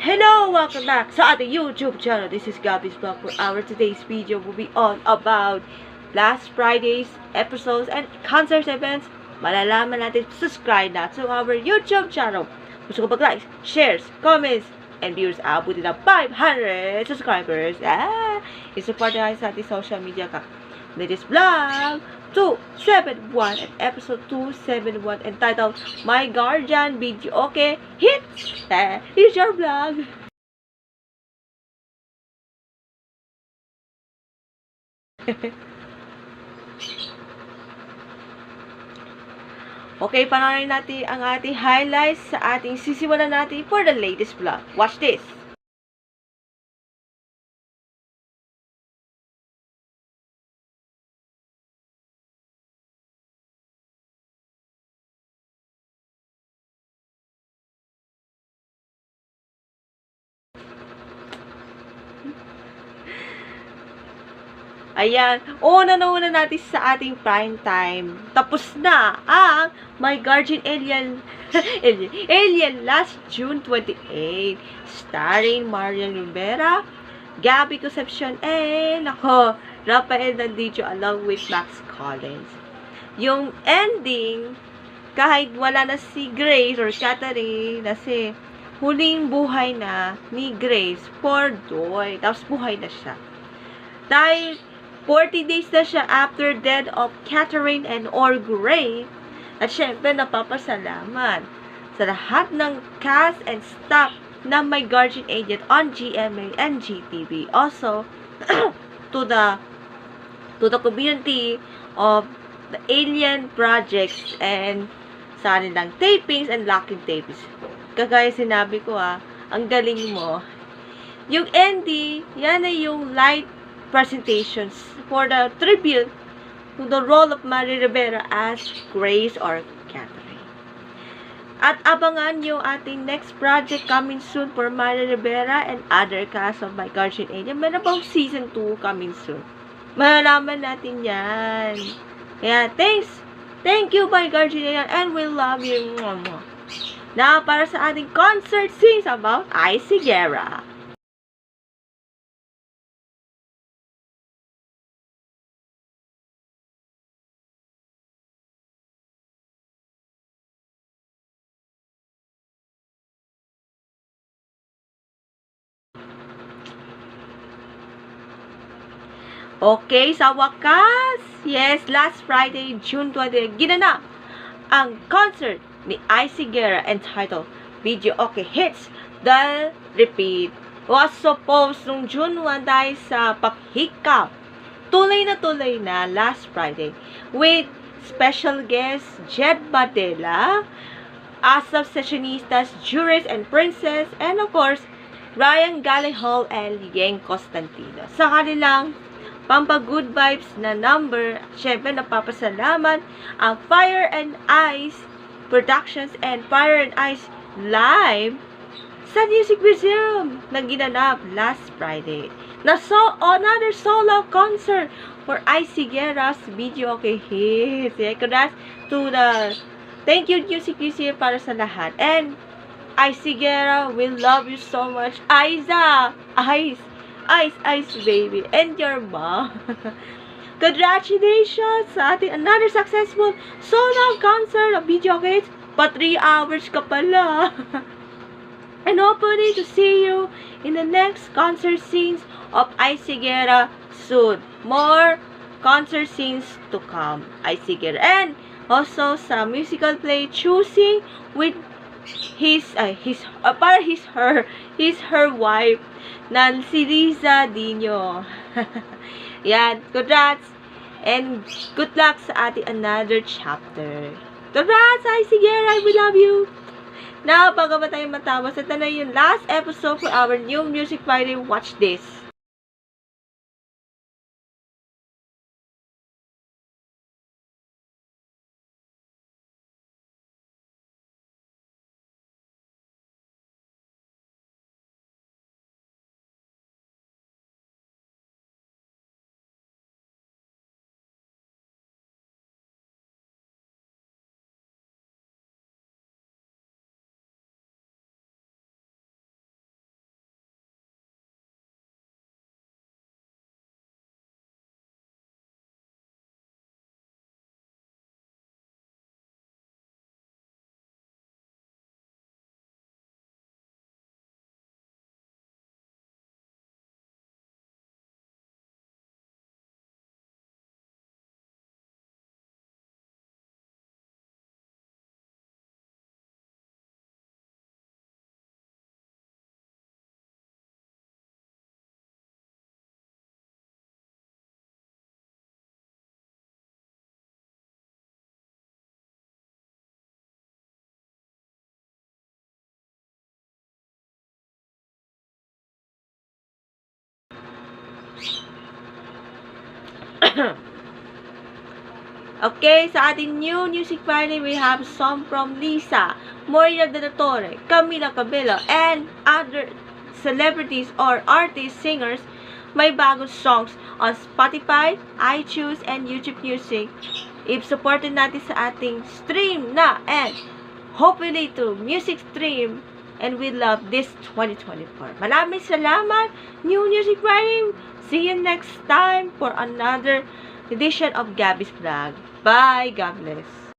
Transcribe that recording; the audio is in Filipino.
Hello! Welcome back sa ating YouTube channel. This is Gabby's Vlog. For our today's video will be all about last Friday's episodes and concerts events. Malalaman natin, subscribe na to our YouTube channel. Gusto ko mag-likes, shares, comments, and views. Abutin na 500 subscribers. I-support na sa ating social media ka. Latest vlog 271 and episode 271 entitled My Guardian Video Okay Hits. Here's your vlog. Okay, panoorin natin ang ating highlights sa ating sisimulan natin for the latest vlog. Watch this. Ayan. Una natin sa ating prime time. Tapos na ang My Guardian Alien Alien last June 28. Starring Marian Rivera, Gabby Concepcion, and Rafael Dandicho along with Max Collins. Yung ending, kahit wala na si Grace or Catherine, kasi huling buhay na ni Grace for Doy. Tapos buhay na siya. Dahil 40 days na siya after death of Catherine and or Gray. At syempre, napapasalamat sa lahat ng cast and staff na My Guardian Agent on GMA and GTV. Also, to the community of the Alien Projects and sa kanilang tapings and locking tapings. Kagaya sinabi ko ang galing mo. Yung ending, yan ay yung light presentations for the tribute to the role of Mary Rivera as Grace or Catherine. At abangan nyo ating next project coming soon for Mary Rivera and other cast of My Guardian Angel. Meron pang season 2 coming soon. Malalaman natin yan. Kaya, thanks! Thank you, My Guardian Angel, and we love you. Now, para sa ating concert scenes about Icy Guerra. Okay, sa wakas, yes, last Friday, June 20, ginanap ang concert ni Icy Guerra entitled Video Okay Hits The Repeat. Was supposed nung June 1 dahil sa paghikap. Tuloy na last Friday with special guest Jed Badela, Asaf Sessionistas, Juris and Princess, and of course, Ryan Gallihol and Yeng Constantino. Sa kanilang Pampa-good vibes na number. Siyempre, napapasalamat ang Fire and Ice Productions and Fire and Ice Live sa Music Museum na ginanap last Friday. Another solo concert for Icy Guerra's Video Okay Hits. Congrats to the thank you Music Museum para sa lahat. And Icy Guerra, we love you so much. Ice, baby, and your mom. Congratulations sa ating another successful solo concert of Video Gates. Pa 3 hours ka pala. And hopefully to see you in the next concert scenes of Icy Guerra soon. More concert scenes to come. Icy Guerra. And also sa musical play Choosing with her wife na si Riza Dino. Yan, congrats and good luck sa ating another chapter. Congrats, Icy Guerra, we love you. Now, bago ba tayo matapos, ito na yung last episode for our new Music Friday. Watch this. Okay, sa ating new Music Friday, we have song from Lisa, Moira de la Torre, Camila Cabello, and other celebrities or artists, singers. May bagong songs on Spotify, iTunes, and YouTube Music. If supported natin sa ating stream na and hopefully to music stream, and we love this 2024. Maraming salamat, New Music Friday. See you next time for another edition of Gabby's Vlog. Bye. God bless.